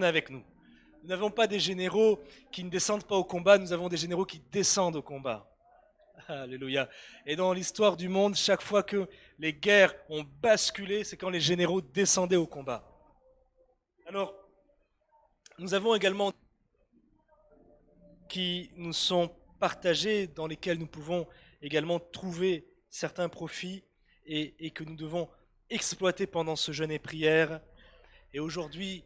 avec nous. Nous n'avons pas des généraux qui ne descendent pas au combat, nous avons des généraux qui descendent au combat. Alléluia. Et dans l'histoire du monde, chaque fois que les guerres ont basculé, c'est quand les généraux descendaient au combat. Alors, nous avons également qui nous sont partagés, dans lesquels nous pouvons également trouver certains profits et que nous devons exploiter pendant ce jeûne et prière. Et aujourd'hui,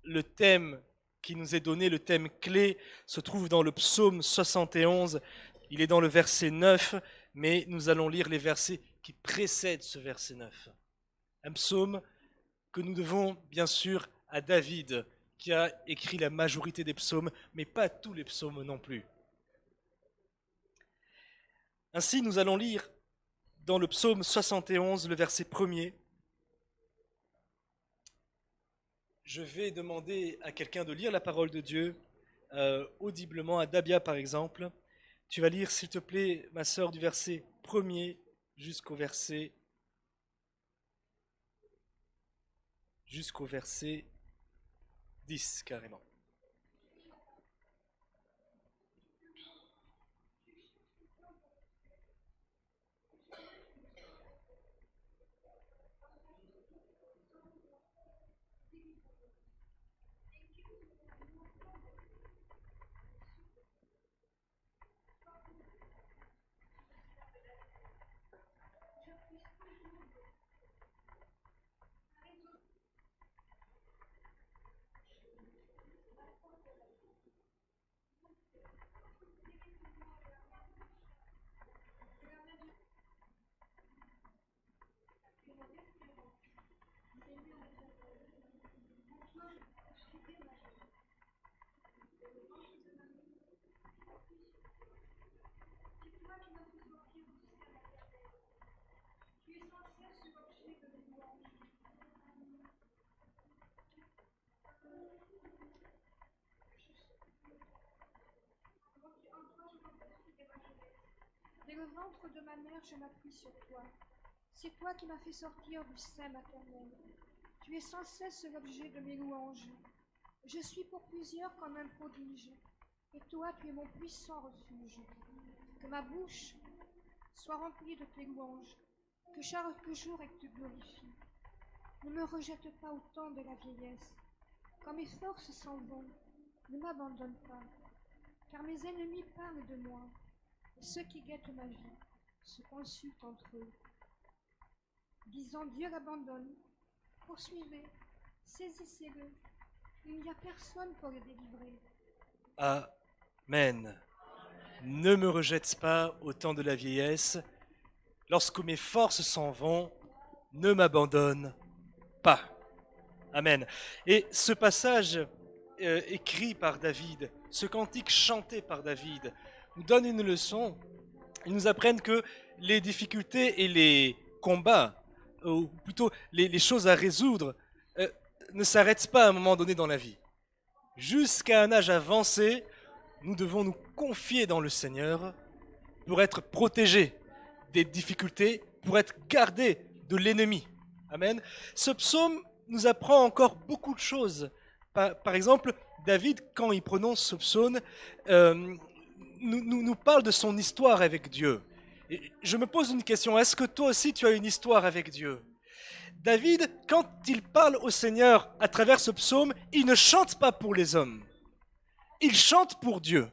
le thème qui nous est donné, le thème clé, se trouve dans le psaume 71. Il est dans le verset 9, mais nous allons lire les versets qui précèdent ce verset 9. Un psaume que nous devons bien sûr à David, qui a écrit la majorité des psaumes, mais pas tous les psaumes non plus. Ainsi, nous allons lire dans le psaume 71, le verset 1er. Je vais demander à quelqu'un de lire la parole de Dieu audiblement, à Dabia par exemple. Tu vas lire, s'il te plaît, ma sœur, du verset 1er jusqu'au verset 10 carrément. Dès le ventre de ma mère, je m'appuie sur toi. C'est toi qui m'as fait sortir du sein maternel. Tu es sans cesse l'objet de mes louanges. Je suis pour plusieurs comme un prodige, et toi, tu es mon puissant refuge. Que ma bouche soit remplie de tes louanges, que chaque jour elle te glorifie. Ne me rejette pas au temps de la vieillesse. Quand mes forces s'en vont, ne m'abandonne pas, car mes ennemis parlent de moi. Ceux qui guettent ma vie se consultent entre eux, disant Dieu l'abandonne. Poursuivez, saisissez-le. Il n'y a personne pour le délivrer. Amen. Ne me rejette pas au temps de la vieillesse. Lorsque mes forces s'en vont, ne m'abandonne pas. Amen. Et ce passage écrit par David, ce cantique chanté par David, nous donne une leçon. Ils nous apprennent que les difficultés et les combats, ou plutôt les choses à résoudre, ne s'arrêtent pas à un moment donné dans la vie. Jusqu'à un âge avancé, nous devons nous confier dans le Seigneur pour être protégés des difficultés, pour être gardés de l'ennemi. Amen. Ce psaume nous apprend encore beaucoup de choses. Par exemple, David, quand il prononce ce psaume, nous parle de son histoire avec Dieu. Et je me pose une question, est-ce que toi aussi tu as une histoire avec Dieu? David, quand il parle au Seigneur à travers ce psaume, il ne chante pas pour les hommes, il chante pour Dieu.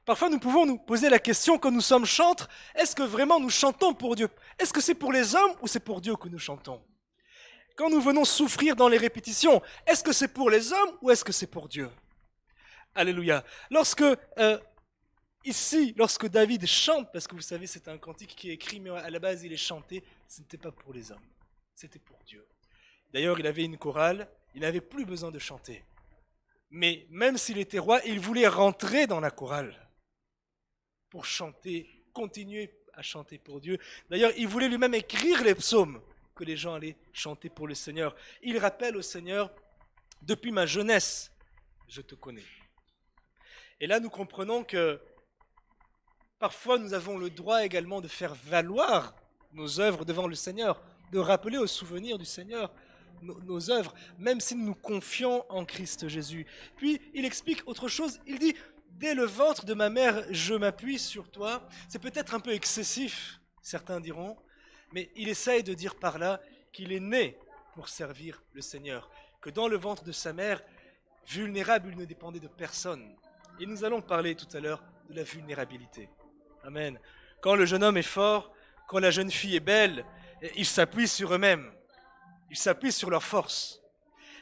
Parfois nous pouvons nous poser la question quand nous sommes chantres, est-ce que vraiment nous chantons pour Dieu? Est-ce que c'est pour les hommes ou c'est pour Dieu que nous chantons? Quand nous venons souffrir dans les répétitions, est-ce que c'est pour les hommes ou est-ce que c'est pour Dieu? Alléluia. Lorsque David chante, parce que vous savez, c'est un cantique qui est écrit, mais à la base il est chanté, ce n'était pas pour les hommes, c'était pour Dieu. D'ailleurs, il avait une chorale, il n'avait plus besoin de chanter. Mais même s'il était roi, il voulait rentrer dans la chorale pour chanter, continuer à chanter pour Dieu. D'ailleurs, il voulait lui-même écrire les psaumes que les gens allaient chanter pour le Seigneur. Il rappelle au Seigneur, depuis ma jeunesse, je te connais. Et là, nous comprenons que parfois, nous avons le droit également de faire valoir nos œuvres devant le Seigneur, de rappeler au souvenir du Seigneur nos œuvres, même si nous nous confions en Christ Jésus. Puis il explique autre chose, il dit, dès le ventre de ma mère, je m'appuie sur toi. C'est peut-être un peu excessif, certains diront, mais il essaye de dire par là qu'il est né pour servir le Seigneur, que dans le ventre de sa mère, vulnérable, il ne dépendait de personne. Et nous allons parler tout à l'heure de la vulnérabilité. Amen. Quand le jeune homme est fort, quand la jeune fille est belle, ils s'appuient sur eux-mêmes. Ils s'appuient sur leur force.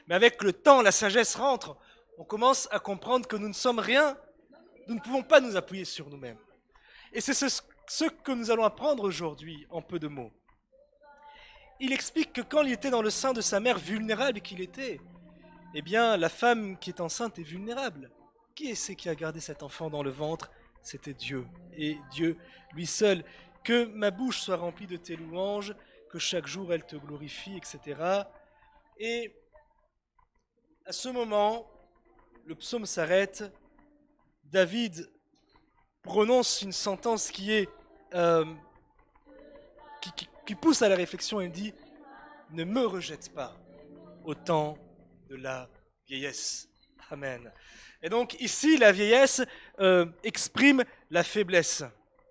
Mais avec le temps, la sagesse rentre. On commence à comprendre que nous ne sommes rien. Nous ne pouvons pas nous appuyer sur nous-mêmes. Et c'est ce que nous allons apprendre aujourd'hui en peu de mots. Il explique que quand il était dans le sein de sa mère, vulnérable qu'il était, eh bien, la femme qui est enceinte est vulnérable. Qui est-ce qui a gardé cet enfant dans le ventre? C'était Dieu. Et Dieu, lui seul. Que ma bouche soit remplie de tes louanges, que chaque jour elle te glorifie, etc. Et à ce moment, le psaume s'arrête. David prononce une sentence qui est qui pousse à la réflexion et dit « Ne me rejette pas au temps de la vieillesse. » Amen. Et donc ici, la vieillesse exprime la faiblesse.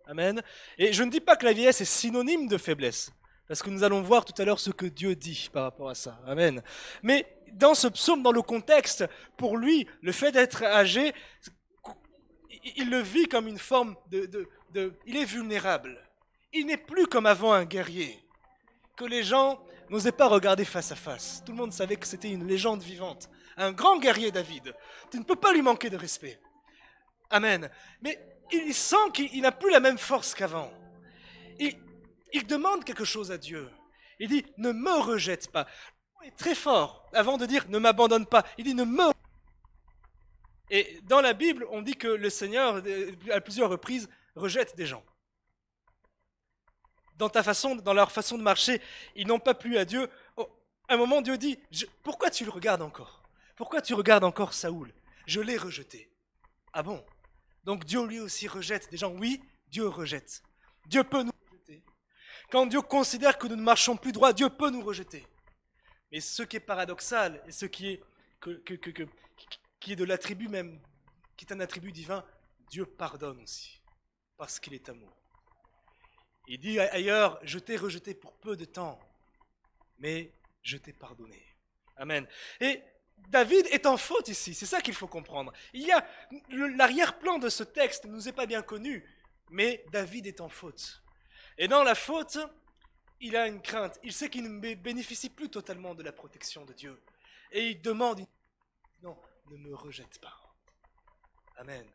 Amen. Et je ne dis pas que la vieillesse est synonyme de faiblesse, parce que nous allons voir tout à l'heure ce que Dieu dit par rapport à ça. Amen. Mais dans ce psaume, dans le contexte, pour lui, le fait d'être âgé, il le vit comme une forme il est vulnérable. Il n'est plus comme avant un guerrier, que les gens n'osaient pas regarder face à face. Tout le monde savait que c'était une légende vivante. Un grand guerrier, David. Tu ne peux pas lui manquer de respect. Amen. Mais il sent qu'il n'a plus la même force qu'avant. Il demande quelque chose à Dieu. Il dit, ne me rejette pas. Il est très fort. Avant de dire, ne m'abandonne pas, il dit, ne me... Et dans la Bible, on dit que le Seigneur, à plusieurs reprises, rejette des gens. Dans leur façon de marcher, ils n'ont pas plu à Dieu. À un moment, Dieu dit, pourquoi tu le regardes encore? Pourquoi tu regardes encore Saoul? Je l'ai rejeté. Ah bon? Donc Dieu lui aussi rejette des gens. Oui, Dieu rejette. Dieu peut nous rejeter. Quand Dieu considère que nous ne marchons plus droit, Dieu peut nous rejeter. Mais ce qui est paradoxal, et ce qui est, qui est de l'attribut même, qui est un attribut divin, Dieu pardonne aussi, parce qu'il est amour. Il dit ailleurs, je t'ai rejeté pour peu de temps, mais je t'ai pardonné. Amen. Et David est en faute ici, c'est ça qu'il faut comprendre. L'arrière-plan de ce texte ne nous est pas bien connu, mais David est en faute. Et dans la faute, il a une crainte. Il sait qu'il ne bénéficie plus totalement de la protection de Dieu. Et il demande, non, ne me rejette pas. Amen.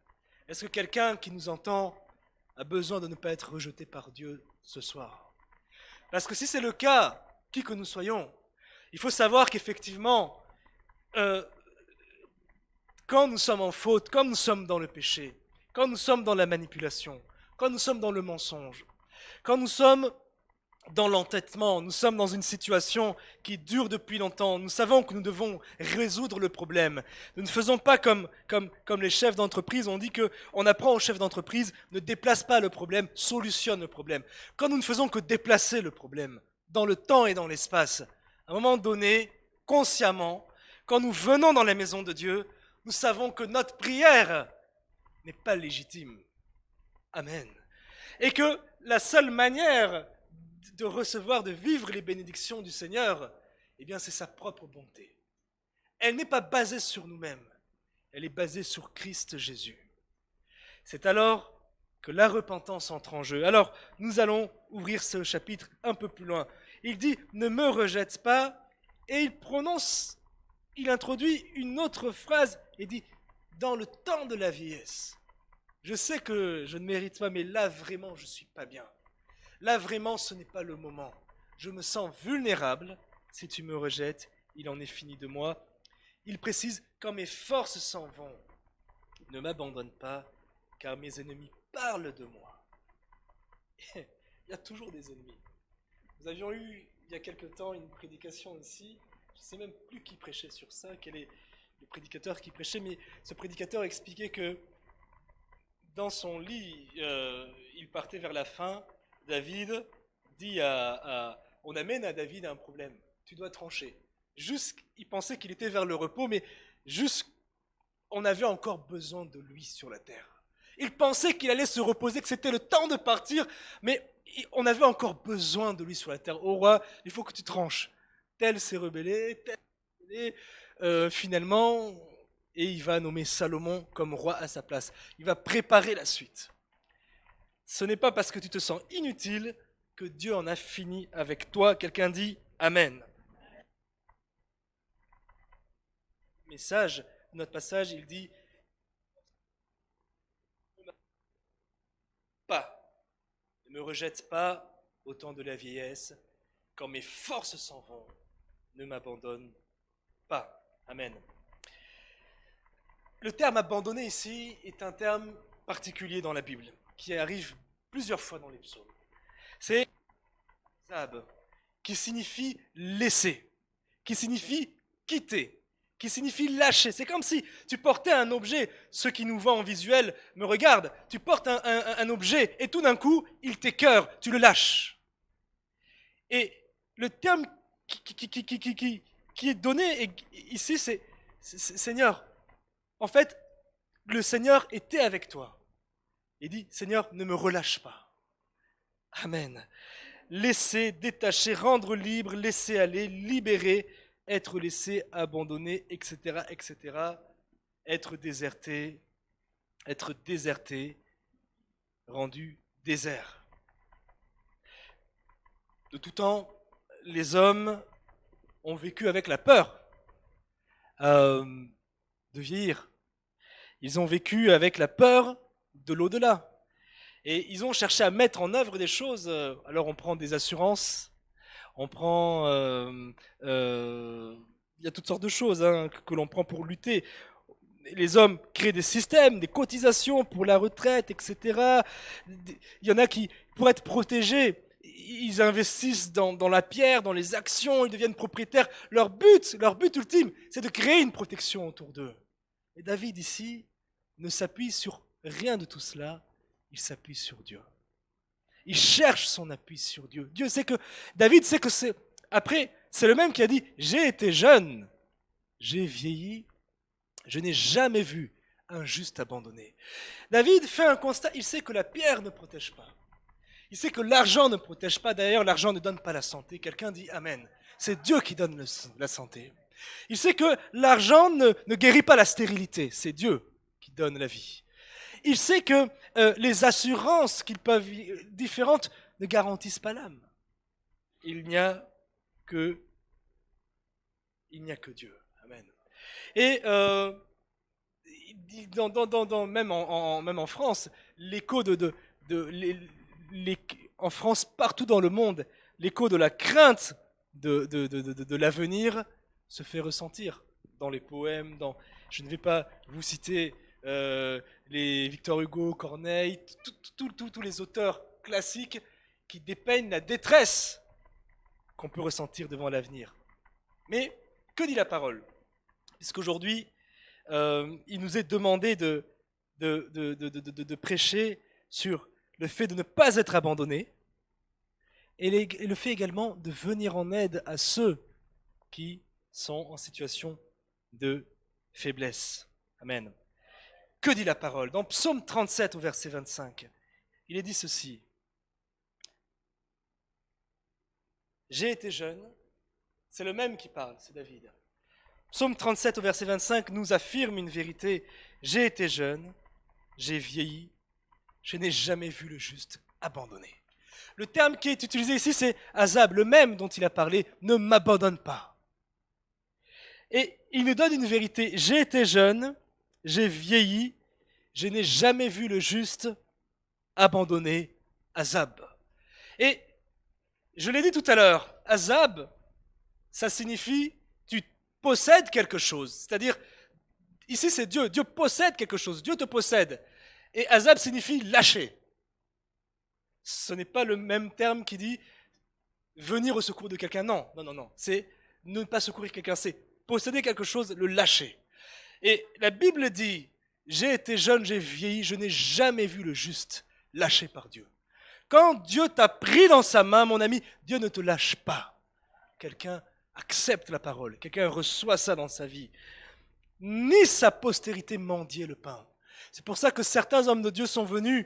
Est-ce que quelqu'un qui nous entend a besoin de ne pas être rejeté par Dieu ce soir? Parce que si c'est le cas, qui que nous soyons, il faut savoir qu'effectivement, quand nous sommes en faute, quand nous sommes dans le péché, quand nous sommes dans la manipulation, quand nous sommes dans le mensonge, quand nous sommes dans l'entêtement, nous sommes dans une situation qui dure depuis longtemps, nous savons que nous devons résoudre le problème. Nous ne faisons pas comme les chefs d'entreprise, on dit qu'on apprend aux chefs d'entreprise, ne déplace pas le problème, solutionne le problème. Quand nous ne faisons que déplacer le problème, dans le temps et dans l'espace, à un moment donné, consciemment, quand nous venons dans la maison de Dieu, nous savons que notre prière n'est pas légitime. Amen. Et que la seule manière de recevoir, de vivre les bénédictions du Seigneur, eh bien c'est sa propre bonté. Elle n'est pas basée sur nous-mêmes, elle est basée sur Christ Jésus. C'est alors que la repentance entre en jeu. Alors, nous allons ouvrir ce chapitre un peu plus loin. Il dit « Ne me rejette pas » et il introduit une autre phrase et dit « Dans le temps de la vieillesse ». Je sais que je ne mérite pas, mais là vraiment je ne suis pas bien. Là vraiment ce n'est pas le moment. Je me sens vulnérable. Si tu me rejettes, il en est fini de moi. Il précise « Quand mes forces s'en vont, ne m'abandonne pas, car mes ennemis parlent de moi. » Il y a toujours des ennemis. Nous avions eu il y a quelque temps une prédication ici. Je ne sais même plus qui prêchait sur ça, quel est le prédicateur qui prêchait, mais ce prédicateur expliquait que dans son lit, il partait vers la fin. David dit on amène à David un problème. Tu dois trancher. il pensait qu'il était vers le repos, mais on avait encore besoin de lui sur la terre. Il pensait qu'il allait se reposer, que c'était le temps de partir, mais on avait encore besoin de lui sur la terre. Au roi, il faut que tu tranches. Tel s'est rebellé, tel s'est rebellé. Finalement, et il va nommer Salomon comme roi à sa place. Il va préparer la suite. Ce n'est pas parce que tu te sens inutile que Dieu en a fini avec toi. Quelqu'un dit Amen. Message, notre passage, il dit pas, ne me rejette pas au temps de la vieillesse, quand mes forces s'en vont, ne m'abandonne pas. Amen. Le terme abandonner ici est un terme particulier dans la Bible, qui arrive plusieurs fois dans les psaumes. C'est zab, qui signifie laisser, qui signifie quitter, qui signifie lâcher. C'est comme si tu portais un objet, ceux qui nous voient en visuel me regardent, tu portes un objet et tout d'un coup, il t'écœure, tu le lâches. Et le terme qui est donné ici, c'est Seigneur. En fait, le Seigneur était avec toi. Il dit, Seigneur, ne me relâche pas. Amen. Laisser, détacher, rendre libre, laisser aller, libérer, être laissé, abandonné, etc., etc., être déserté, rendu désert. De tout temps, les hommes ont vécu avec la peur de vieillir. Ils ont vécu avec la peur de l'au-delà. Et ils ont cherché à mettre en œuvre des choses. Alors on prend des assurances, on prend... il y a toutes sortes de choses que l'on prend pour lutter. Les hommes créent des systèmes, des cotisations pour la retraite, etc. Il y en a qui, pour être protégés, ils investissent dans la pierre, dans les actions, ils deviennent propriétaires. Leur but ultime, c'est de créer une protection autour d'eux. Et David ici ne s'appuie sur rien de tout cela, il s'appuie sur Dieu. Il cherche son appui sur Dieu. David sait que c'est... Après, c'est le même qui a dit, j'ai été jeune, j'ai vieilli, je n'ai jamais vu un juste abandonné. David fait un constat, il sait que la pierre ne protège pas. Il sait que l'argent ne protège pas, d'ailleurs l'argent ne donne pas la santé. Quelqu'un dit Amen. C'est Dieu qui donne la santé. Il sait que l'argent ne guérit pas la stérilité, c'est Dieu qui donne la vie. Il sait que les assurances différentes ne garantissent pas l'âme. Il n'y a que Dieu. Amen. Et même en France, l'écho en France, partout dans le monde, l'écho de la crainte de l'avenir se fait ressentir dans les poèmes. Je ne vais pas vous citer les Victor Hugo, Corneille, tous les auteurs classiques qui dépeignent la détresse qu'on peut ressentir devant l'avenir. Mais que dit la parole ? Puisqu'aujourd'hui, il nous est demandé de prêcher sur le fait de ne pas être abandonné et le fait également de venir en aide à ceux qui sont en situation de faiblesse. Amen. Que dit la parole ? Dans Psaume 37 au verset 25, il est dit ceci. J'ai été jeune, c'est le même qui parle, c'est David. Psaume 37 au verset 25 nous affirme une vérité. J'ai été jeune, j'ai vieilli, je n'ai jamais vu le juste abandonné. Le terme qui est utilisé ici, c'est Azab, le même dont il a parlé, ne m'abandonne pas. Et il nous donne une vérité. J'ai été jeune, j'ai vieilli, je n'ai jamais vu le juste abandonné, Azab. Et je l'ai dit tout à l'heure, Azab, ça signifie tu possèdes quelque chose. C'est-à-dire, ici c'est Dieu. Dieu possède quelque chose. Dieu te possède. Et Azab signifie lâcher. Ce n'est pas le même terme qui dit venir au secours de quelqu'un. Non. C'est ne pas secourir quelqu'un. C'est posséder quelque chose, le lâcher. Et la Bible dit, j'ai été jeune, j'ai vieilli, je n'ai jamais vu le juste lâché par Dieu. Quand Dieu t'a pris dans sa main, mon ami, Dieu ne te lâche pas. Quelqu'un accepte la parole, quelqu'un reçoit ça dans sa vie, ni sa postérité mendier le pain. C'est pour ça que certains hommes de Dieu sont venus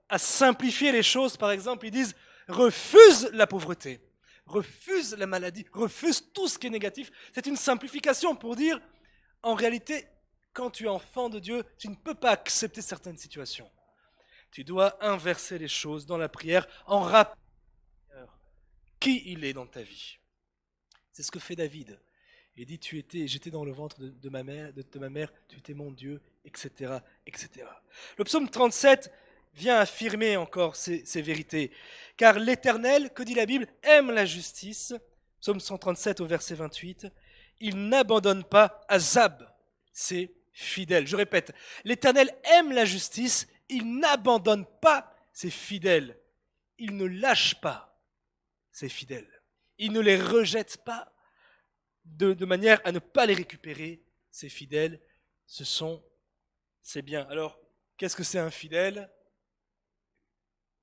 à simplifier les choses. Par exemple, ils disent refuse la pauvreté, refuse la maladie, refuse tout ce qui est négatif. C'est une simplification pour dire en réalité, quand tu es enfant de Dieu, tu ne peux pas accepter certaines situations. Tu dois inverser les choses dans la prière en rappelant qui il est dans ta vie. C'est ce que fait David. Il dit j'étais dans le ventre de ma mère, tu étais mon Dieu, etc., etc. Le psaume 37 vient affirmer encore ces vérités. Car l'Éternel, que dit la Bible, aime la justice. Psaume 137 au verset 28. Il n'abandonne pas Azab, c'est fidèle. Je répète, l'Éternel aime la justice, il n'abandonne pas ses fidèles. Il ne lâche pas ses fidèles. Il ne les rejette pas de manière à ne pas les récupérer. Ses fidèles, c'est bien. Alors, qu'est-ce que c'est un fidèle?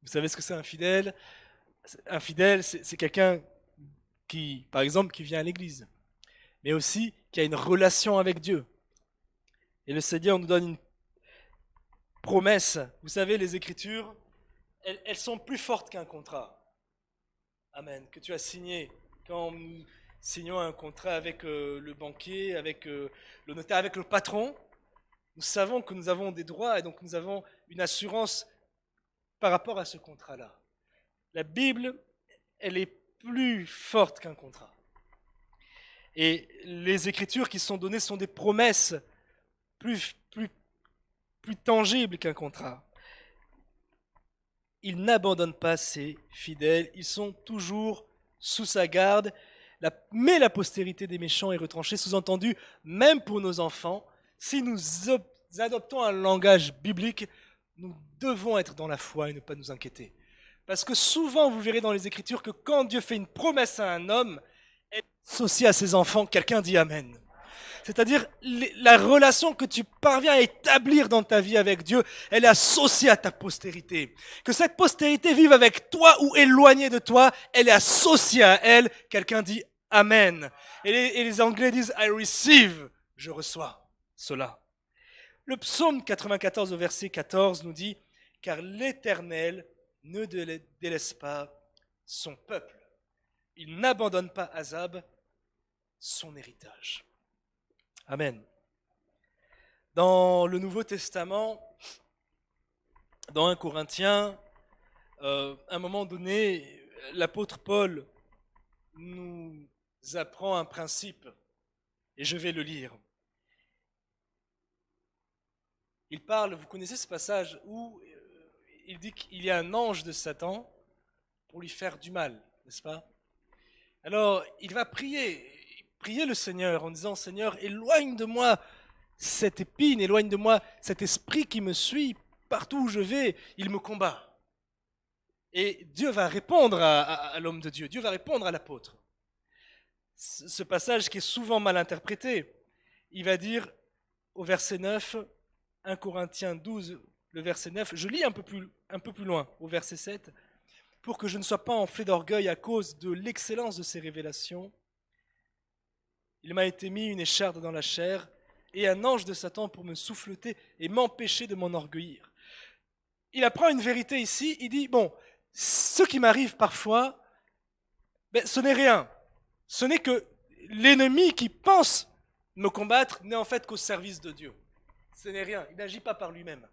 Vous savez ce que c'est un fidèle? Un fidèle, c'est quelqu'un qui, par exemple, qui vient à l'église, mais aussi qui a une relation avec Dieu. Et le Seigneur nous donne une promesse. Vous savez, les Écritures, elles sont plus fortes qu'un contrat. Amen. Que tu as signé. Quand nous signons un contrat avec le banquier, avec le notaire, avec le patron, nous savons que nous avons des droits et donc nous avons une assurance par rapport à ce contrat-là. La Bible, elle est plus forte qu'un contrat. Et les Écritures qui sont données sont des promesses plus tangibles qu'un contrat. Il n'abandonne pas ses fidèles, ils sont toujours sous sa garde, mais la postérité des méchants est retranchée, sous-entendu, même pour nos enfants, si nous adoptons un langage biblique, nous devons être dans la foi et ne pas nous inquiéter. Parce que souvent, vous verrez dans les Écritures que quand Dieu fait une promesse à un homme, elle est associée à ses enfants, quelqu'un dit Amen. C'est-à-dire, la relation que tu parviens à établir dans ta vie avec Dieu, elle est associée à ta postérité. Que cette postérité vive avec toi ou éloignée de toi, elle est associée à elle. Quelqu'un dit Amen. Et les Anglais disent I receive, je reçois cela. Le psaume 94 au verset 14 nous dit car l'Éternel ne délaisse pas son peuple. Il n'abandonne pas Azab, son héritage. Amen. Dans le Nouveau Testament, dans 1 Corinthiens, à un moment donné, l'apôtre Paul nous apprend un principe, et je vais le lire. Il parle, vous connaissez ce passage où il dit qu'il y a un ange de Satan pour lui faire du mal, n'est-ce pas? Alors, il va prier le Seigneur en disant, Seigneur, éloigne de moi cette épine, éloigne de moi cet esprit qui me suit partout où je vais, il me combat. Et Dieu va répondre à l'homme de Dieu, Dieu va répondre à l'apôtre. Ce passage qui est souvent mal interprété, il va dire au verset 9, 1 Corinthiens 12, le verset 9, je lis un peu plus loin, au verset 7, pour que je ne sois pas enflé d'orgueil à cause de l'excellence de ces révélations. Il m'a été mis une écharde dans la chair et un ange de Satan pour me souffleter et m'empêcher de m'enorgueillir. Il apprend une vérité ici, il dit, bon, ce qui m'arrive parfois, ce n'est rien. Ce n'est que l'ennemi qui pense me combattre n'est en fait qu'au service de Dieu. Ce n'est rien, il n'agit pas par lui-même.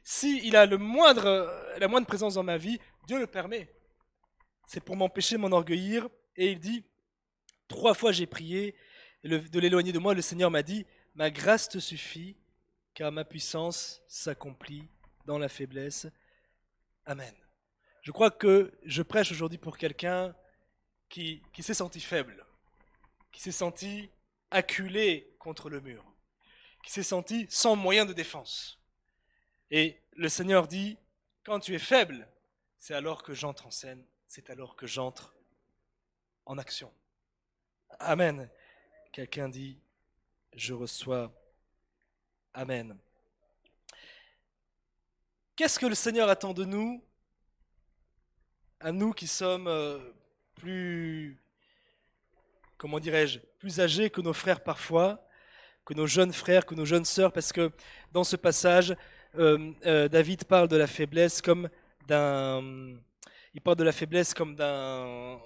S'il a la moindre présence dans ma vie, Dieu le permet. C'est pour m'empêcher de m'enorgueillir. Et il dit, 3 fois j'ai prié de l'éloigner de moi. Le Seigneur m'a dit, ma grâce te suffit, car ma puissance s'accomplit dans la faiblesse. Amen. Je crois que je prêche aujourd'hui pour quelqu'un qui s'est senti faible, qui s'est senti acculé contre le mur, qui s'est senti sans moyen de défense. Et le Seigneur dit, quand tu es faible, c'est alors que j'entre en scène, c'est alors que j'entre en action. Amen. Quelqu'un dit, je reçois. Amen. Qu'est-ce que le Seigneur attend de nous, à nous qui sommes plus comment dirais-je, plus âgés que nos frères parfois, que nos jeunes frères, que nos jeunes sœurs, parce que dans ce passage, David parle de la faiblesse comme d'un, il parle de la faiblesse comme d'un,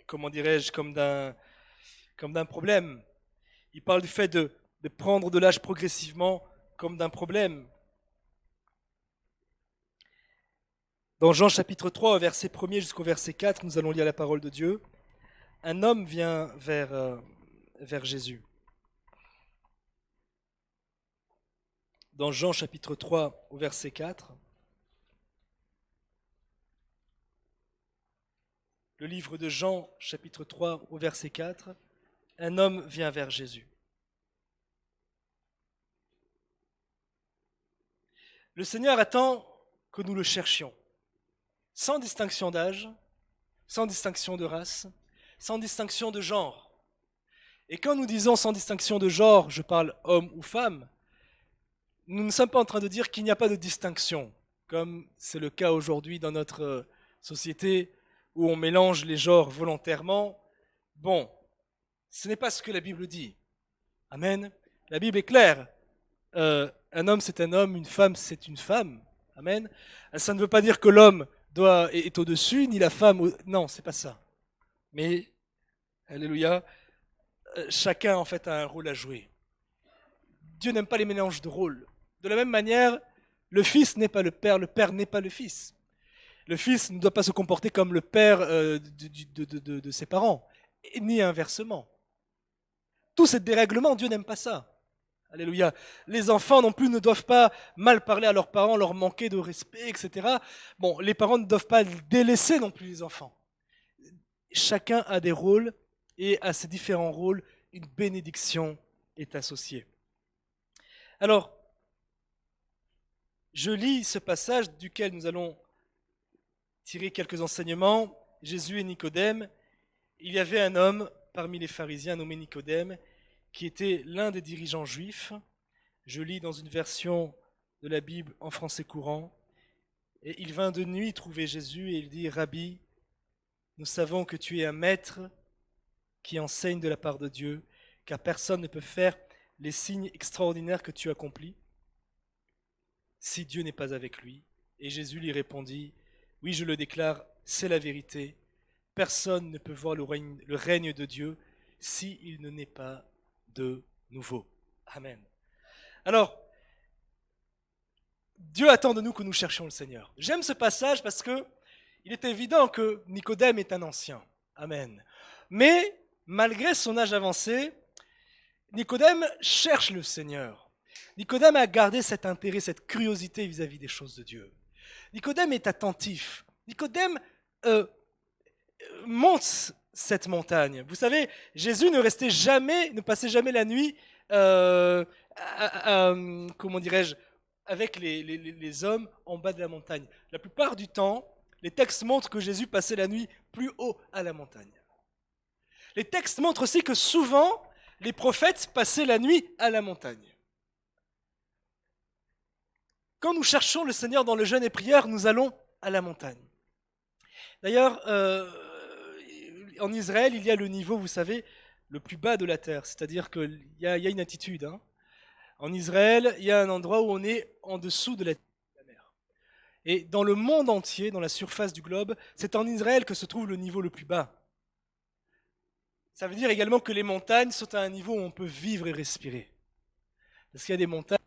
comment dirais-je, comme d'un problème. Il parle du fait de prendre de l'âge progressivement comme d'un problème. Dans Jean chapitre 3, verset 1er jusqu'au verset 4, nous allons lire la parole de Dieu. Un homme vient vers Jésus. Dans Jean chapitre 3, au verset 4, le livre de Jean chapitre 3, au verset 4, un homme vient vers Jésus. Le Seigneur attend que nous le cherchions, sans distinction d'âge, sans distinction de race, sans distinction de genre. Et quand nous disons sans distinction de genre, je parle homme ou femme, nous ne sommes pas en train de dire qu'il n'y a pas de distinction, comme c'est le cas aujourd'hui dans notre société où on mélange les genres volontairement. Bon, ce n'est pas ce que la Bible dit. Amen. La Bible est claire. Un homme, c'est un homme, une femme, c'est une femme. Amen. Ça ne veut pas dire que l'homme est au-dessus, ni la femme. Non, c'est pas ça. Mais, alléluia, chacun en fait a un rôle à jouer. Dieu n'aime pas les mélanges de rôles. De la même manière, le fils n'est pas le père n'est pas le fils. Le fils ne doit pas se comporter comme le père de ses parents, ni inversement. Tous ces dérèglements, Dieu n'aime pas ça. Alléluia. Les enfants non plus ne doivent pas mal parler à leurs parents, leur manquer de respect, etc. Bon, les parents ne doivent pas délaisser non plus les enfants. Chacun a des rôles et à ces différents rôles, une bénédiction est associée. Alors, je lis ce passage duquel nous allons tirer quelques enseignements. Jésus et Nicodème. Il y avait un homme parmi les pharisiens nommé Nicodème qui était l'un des dirigeants juifs. Je lis dans une version de la Bible en français courant. Et il vint de nuit trouver Jésus et il dit « Rabbi, nous savons que tu es un maître qui enseigne de la part de Dieu, car personne ne peut faire les signes extraordinaires que tu accomplis si Dieu n'est pas avec lui. » Et Jésus lui répondit « Oui, je le déclare, c'est la vérité. Personne ne peut voir le règne de Dieu s'il ne naît pas de nouveau. » Amen. Alors, Dieu attend de nous que nous cherchions le Seigneur. J'aime ce passage parce que il est évident que Nicodème est un ancien. Amen. Mais, malgré son âge avancé, Nicodème cherche le Seigneur. Nicodème a gardé cet intérêt, cette curiosité vis-à-vis des choses de Dieu. Nicodème est attentif. Nicodème monte cette montagne. Vous savez, Jésus ne passait jamais la nuit, comment dirais-je, avec les hommes en bas de la montagne. La plupart du temps, les textes montrent que Jésus passait la nuit plus haut à la montagne. Les textes montrent aussi que souvent, les prophètes passaient la nuit à la montagne. Quand nous cherchons le Seigneur dans le jeûne et prière, nous allons à la montagne. D'ailleurs, en Israël, il y a le niveau, vous savez, le plus bas de la terre. C'est-à-dire qu'il y a une attitude. En Israël, il y a un endroit où on est en dessous de la mer. Et dans le monde entier, dans la surface du globe, c'est en Israël que se trouve le niveau le plus bas. Ça veut dire également que les montagnes sont à un niveau où on peut vivre et respirer. Parce qu'il y a des montagnes.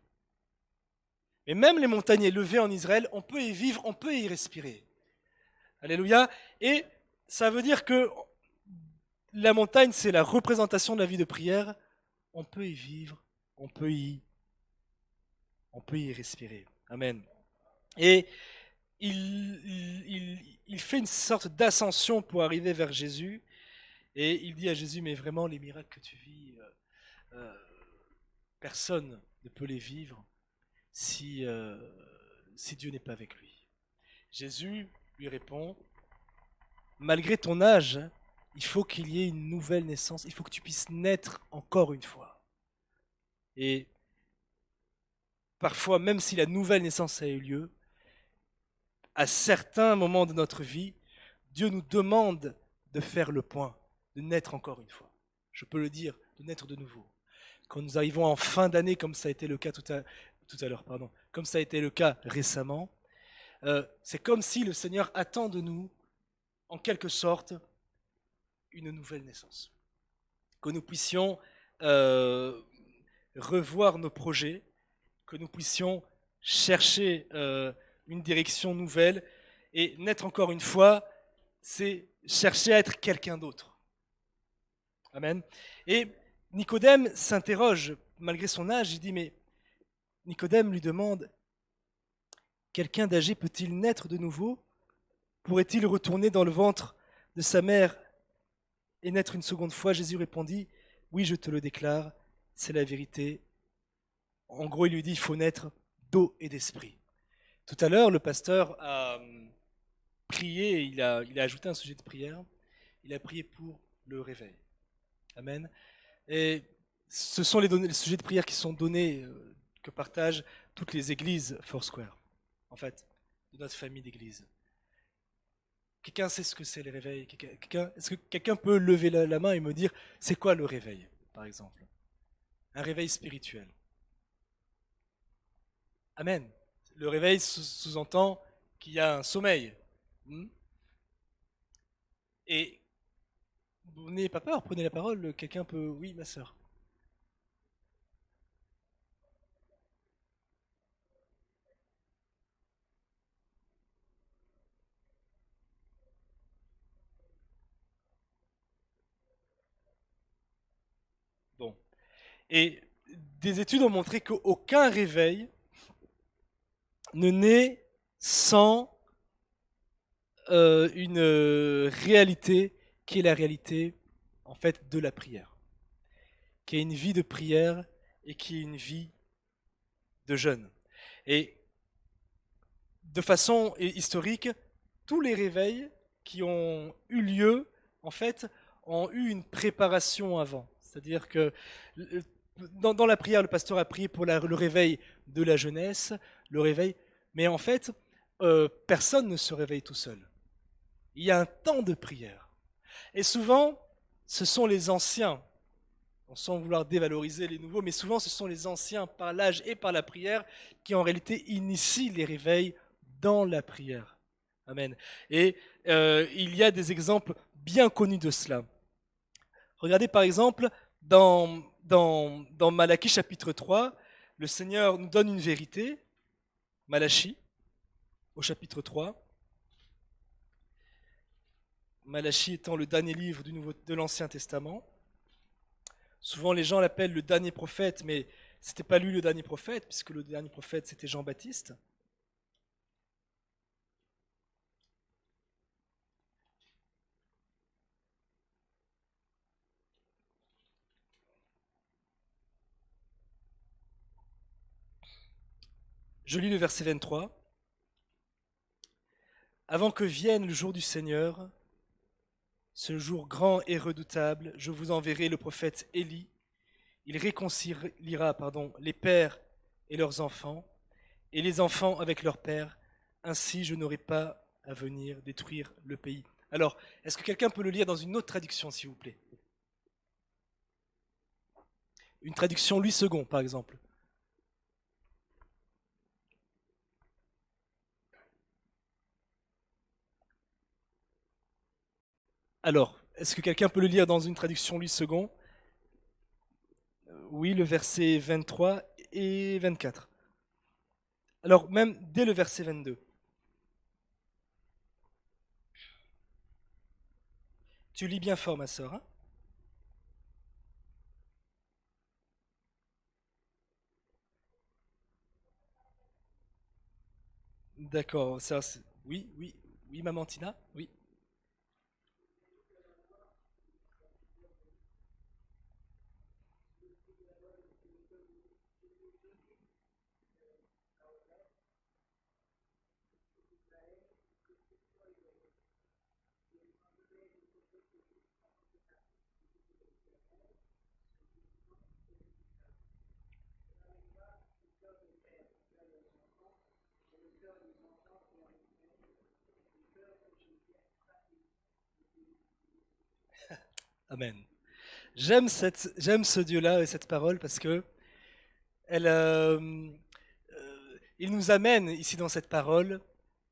Et même les montagnes élevées en Israël, on peut y vivre, on peut y respirer. Alléluia. Et ça veut dire que la montagne, c'est la représentation de la vie de prière. On peut y vivre, on peut y respirer. Amen. Et il fait une sorte d'ascension pour arriver vers Jésus. Et il dit à Jésus, mais vraiment, les miracles que tu vis, personne ne peut les vivre si Dieu n'est pas avec lui. Jésus lui répond, malgré ton âge, il faut qu'il y ait une nouvelle naissance, il faut que tu puisses naître encore une fois. Et parfois, même si la nouvelle naissance a eu lieu, à certains moments de notre vie, Dieu nous demande de faire le point, de naître encore une fois. je peux le dire, de naître de nouveau. Quand nous arrivons en fin d'année, comme ça a été le cas tout à l'heure, pardon, comme ça a été le cas récemment, c'est comme si le Seigneur attend de nous, en quelque sorte, une nouvelle naissance. Que nous puissions revoir nos projets, que nous puissions chercher une direction nouvelle et naître encore une fois, c'est chercher à être quelqu'un d'autre. Amen. Et Nicodème s'interroge, malgré son âge, il dit, mais Nicodème lui demande, quelqu'un d'âgé peut-il naître de nouveau? Pourrait-il retourner dans le ventre de sa mère et naître une seconde fois? Jésus répondit, oui, je te le déclare, c'est la vérité. En gros, il lui dit, il faut naître d'eau et d'esprit. Tout à l'heure, le pasteur a prié, il a ajouté un sujet de prière, il a prié pour le réveil. Amen. Et ce sont les sujets de prière qui sont donnés, que partagent toutes les églises Foursquare, en fait, de notre famille d'églises. Quelqu'un sait ce que c'est le réveil? Est-ce que quelqu'un peut lever la main et me dire, c'est quoi le réveil, par exemple? Un réveil spirituel. Amen. Le réveil sous-entend qu'il y a un sommeil. Et vous n'ayez pas peur, prenez la parole, quelqu'un peut... Oui, ma sœur. Bon. Et des études ont montré qu'aucun réveil ne naît sans une réalité qui est la réalité, en fait, de la prière. Qui est une vie de prière et qui est une vie de jeûne. Et de façon historique, tous les réveils qui ont eu lieu, en fait, ont eu une préparation avant. C'est-à-dire que dans la prière, le pasteur a prié pour le réveil de la jeunesse, le réveil, mais en fait, personne ne se réveille tout seul. Il y a un temps de prière. Et souvent, ce sont les anciens, sans vouloir dévaloriser les nouveaux, mais souvent ce sont les anciens, par l'âge et par la prière, qui en réalité initient les réveils dans la prière. Amen. Et il y a des exemples bien connus de cela. Regardez par exemple dans Malachie chapitre 3, le Seigneur nous donne une vérité, Malachie, au chapitre 3. Malachie étant le dernier livre de l'Ancien Testament. Souvent les gens l'appellent le dernier prophète, mais ce n'était pas lui le dernier prophète, puisque le dernier prophète c'était Jean-Baptiste. Je lis le verset 23. Avant que vienne le jour du Seigneur, ce jour grand et redoutable, je vous enverrai le prophète Élie. Il réconciliera les pères et leurs enfants, et les enfants avec leurs pères. Ainsi, je n'aurai pas à venir détruire le pays. Alors, est-ce que quelqu'un peut le lire dans une autre traduction, s'il vous plaît? Une traduction Louis II, par exemple. Alors, est-ce que quelqu'un peut le lire dans une traduction Louis II? Oui, le verset 23 et 24. Alors, même dès le verset 22. Tu lis bien fort, ma sœur. Hein? D'accord, ça, oui, oui, oui, maman Tina, oui. Amen. J'aime ce Dieu-là et cette parole parce que elle, il nous amène ici dans cette parole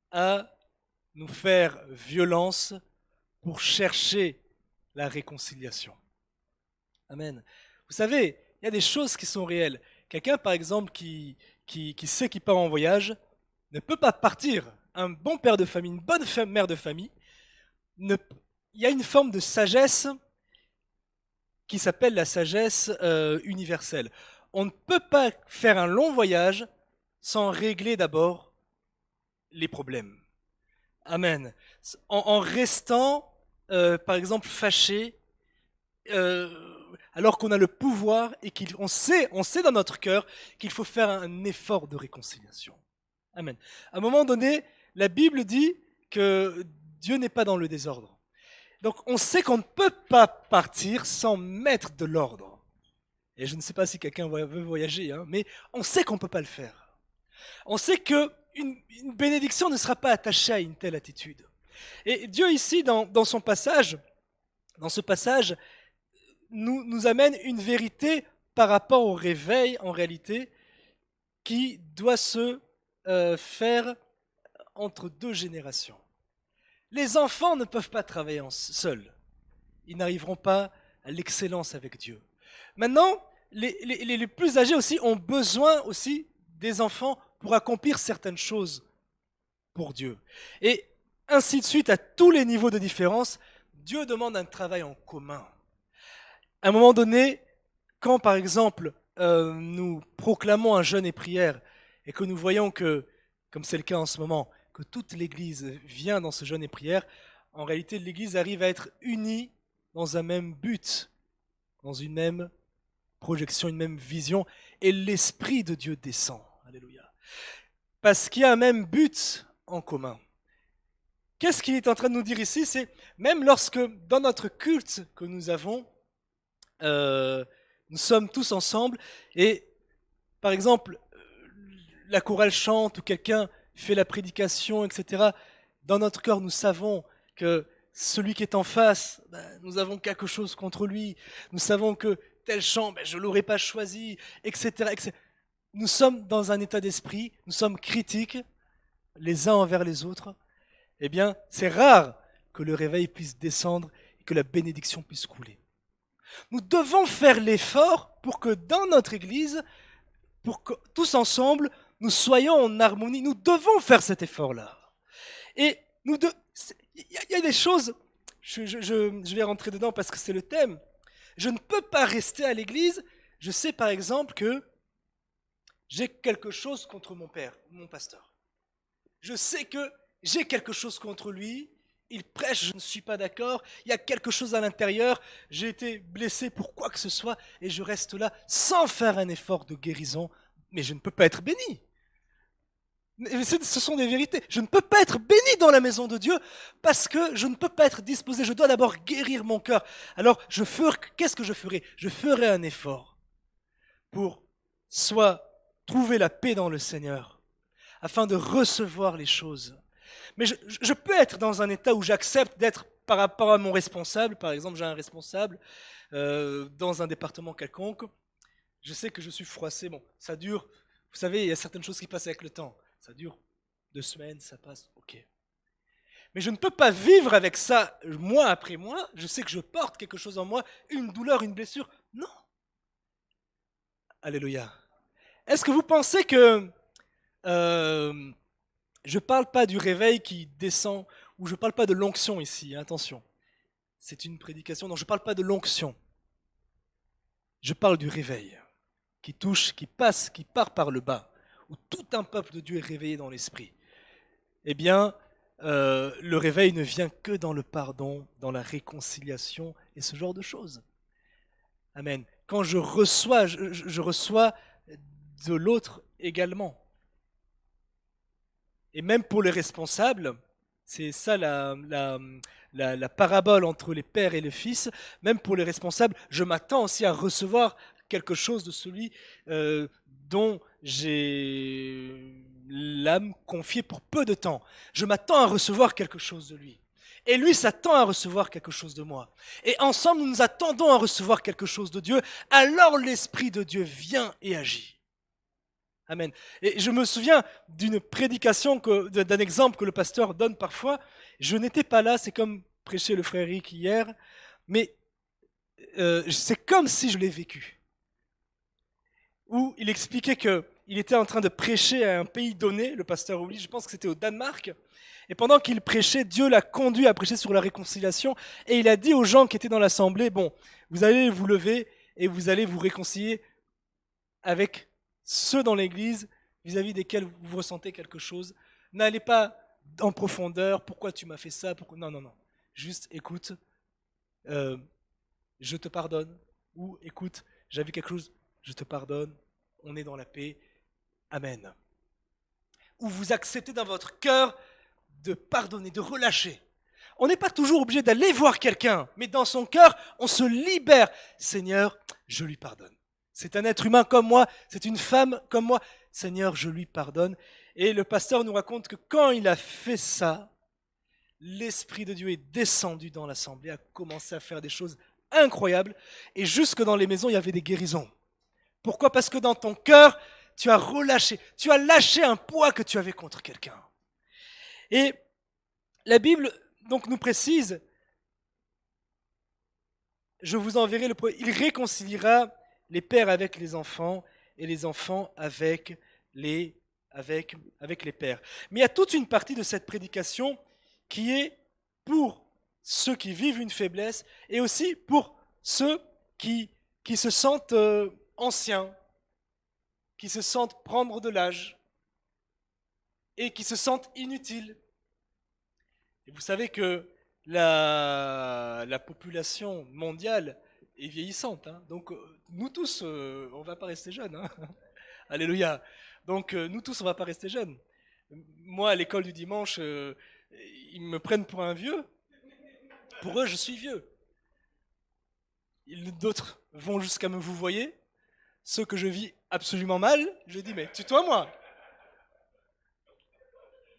à nous faire violence pour chercher la réconciliation. Amen. Vous savez, il y a des choses qui sont réelles. Quelqu'un, par exemple, qui sait qu'il part en voyage, ne peut pas partir. Un bon père de famille, une bonne mère de famille, il y a une forme de sagesse qui s'appelle la sagesse universelle. On ne peut pas faire un long voyage sans régler d'abord les problèmes. Amen. En restant, par exemple, fâché, euh, alors qu'on a le pouvoir et qu'on sait dans notre cœur qu'il faut faire un effort de réconciliation. Amen. À un moment donné, la Bible dit que Dieu n'est pas dans le désordre. Donc on sait qu'on ne peut pas partir sans mettre de l'ordre. Et je ne sais pas si quelqu'un veut voyager, hein, mais on sait qu'on ne peut pas le faire. On sait qu'une bénédiction ne sera pas attachée à une telle attitude. Et Dieu ici, dans ce passage, nous amène une vérité par rapport au réveil, en réalité, qui doit se faire entre deux générations. Les enfants ne peuvent pas travailler seuls. Ils n'arriveront pas à l'excellence avec Dieu. Maintenant, les plus âgés aussi ont besoin aussi des enfants pour accomplir certaines choses pour Dieu. Et ainsi de suite, à tous les niveaux de différence, Dieu demande un travail en commun. À un moment donné, quand par exemple nous proclamons un jeûne et prière et que nous voyons que, comme c'est le cas en ce moment, que toute l'Église vient dans ce jeûne et prière, en réalité l'Église arrive à être unie dans un même but, dans une même projection, une même vision, et l'Esprit de Dieu descend. Alléluia. Parce qu'il y a un même but en commun. Qu'est-ce qu'il est en train de nous dire ici? C'est même lorsque dans notre culte que nous avons, nous sommes tous ensemble et par exemple la chorale chante ou quelqu'un fait la prédication, etc. Dans notre cœur, nous savons que celui qui est en face, nous avons quelque chose contre lui. Nous savons que tel chant, je ne l'aurais pas choisi, etc., etc. Nous sommes dans un état d'esprit, nous sommes critiques les uns envers les autres. Eh bien, c'est rare que le réveil puisse descendre et que la bénédiction puisse couler. Nous devons faire l'effort pour que dans notre Église, pour que tous ensemble, nous soyons en harmonie. Nous devons faire cet effort-là. Et il y a des choses, je vais rentrer dedans parce que c'est le thème. Je ne peux pas rester à l'église. Je sais par exemple que j'ai quelque chose contre mon père, mon pasteur. Je sais que j'ai quelque chose contre lui. Il prêche, je ne suis pas d'accord. Il y a quelque chose à l'intérieur. J'ai été blessé pour quoi que ce soit et je reste là sans faire un effort de guérison. Mais je ne peux pas être béni. Ce sont des vérités. Je ne peux pas être béni dans la maison de Dieu parce que je ne peux pas être disposé. Je dois d'abord guérir mon cœur. Alors, qu'est-ce que je ferai? Je ferai un effort pour soit trouver la paix dans le Seigneur, afin de recevoir les choses. Mais je peux être dans un état où j'accepte d'être par rapport à mon responsable. Par exemple, j'ai un responsable dans un département quelconque. Je sais que je suis froissé. Bon, ça dure. Vous savez, il y a certaines choses qui passent avec le temps. Ça dure 2 semaines, ça passe, ok. Mais je ne peux pas vivre avec ça mois après mois. Je sais que je porte quelque chose en moi, une douleur, une blessure. Non. Alléluia. Est-ce que vous pensez que je ne parle pas du réveil qui descend, ou je ne parle pas de l'onction ici, attention. C'est une prédication, non, je ne parle pas de l'onction. Je parle du réveil qui touche, qui passe, qui part par le bas, où tout un peuple de Dieu est réveillé dans l'esprit. Eh bien, le réveil ne vient que dans le pardon, dans la réconciliation et ce genre de choses. Amen. Quand je reçois, je reçois de l'autre également. Et même pour les responsables, c'est ça la parabole entre les pères et les fils, même pour les responsables, je m'attends aussi à recevoir quelque chose de celui dont j'ai l'âme confiée pour peu de temps. Je m'attends à recevoir quelque chose de lui. Et lui s'attend à recevoir quelque chose de moi. Et ensemble, nous nous attendons à recevoir quelque chose de Dieu. Alors l'Esprit de Dieu vient et agit. Amen. Et je me souviens d'une prédication, d'un exemple que le pasteur donne parfois. Je n'étais pas là, c'est comme prêchait le frère Eric hier, mais c'est comme si je l'ai vécu. Où il expliquait qu'il était en train de prêcher à un pays donné, le pasteur oublie, je pense que c'était au Danemark, et pendant qu'il prêchait, Dieu l'a conduit à prêcher sur la réconciliation, et il a dit aux gens qui étaient dans l'assemblée, bon, vous allez vous lever et vous allez vous réconcilier avec ceux dans l'église vis-à-vis desquels vous ressentez quelque chose. N'allez pas en profondeur, pourquoi tu m'as fait ça, pourquoi... Non, non, non. Juste écoute, je te pardonne, ou écoute, j'ai vu quelque chose, je te pardonne, on est dans la paix, amen. Ou vous acceptez dans votre cœur de pardonner, de relâcher. On n'est pas toujours obligé d'aller voir quelqu'un, mais dans son cœur, on se libère. Seigneur, je lui pardonne. C'est un être humain comme moi, c'est une femme comme moi. Seigneur, je lui pardonne. Et le pasteur nous raconte que quand il a fait ça, l'Esprit de Dieu est descendu dans l'assemblée, a commencé à faire des choses incroyables. Et jusque dans les maisons, il y avait des guérisons. Pourquoi ? Parce que dans ton cœur, tu as relâché, tu as lâché un poids que tu avais contre quelqu'un. Et la Bible donc nous précise, je vous enverrai il réconciliera les pères avec les enfants et les enfants avec les pères. Mais il y a toute une partie de cette prédication qui est pour ceux qui vivent une faiblesse et aussi pour ceux qui se sentent anciens, qui se sentent prendre de l'âge et qui se sentent inutiles. Et vous savez que la population mondiale est vieillissante. Hein. Donc nous tous, on ne va pas rester jeunes. Hein. Alléluia. Donc nous tous, on ne va pas rester jeunes. Moi, à l'école du dimanche, ils me prennent pour un vieux. Pour eux, je suis vieux. D'autres vont jusqu'à me vouvoyer. Ceux que je vis absolument mal, je dis, mais tutoie-moi.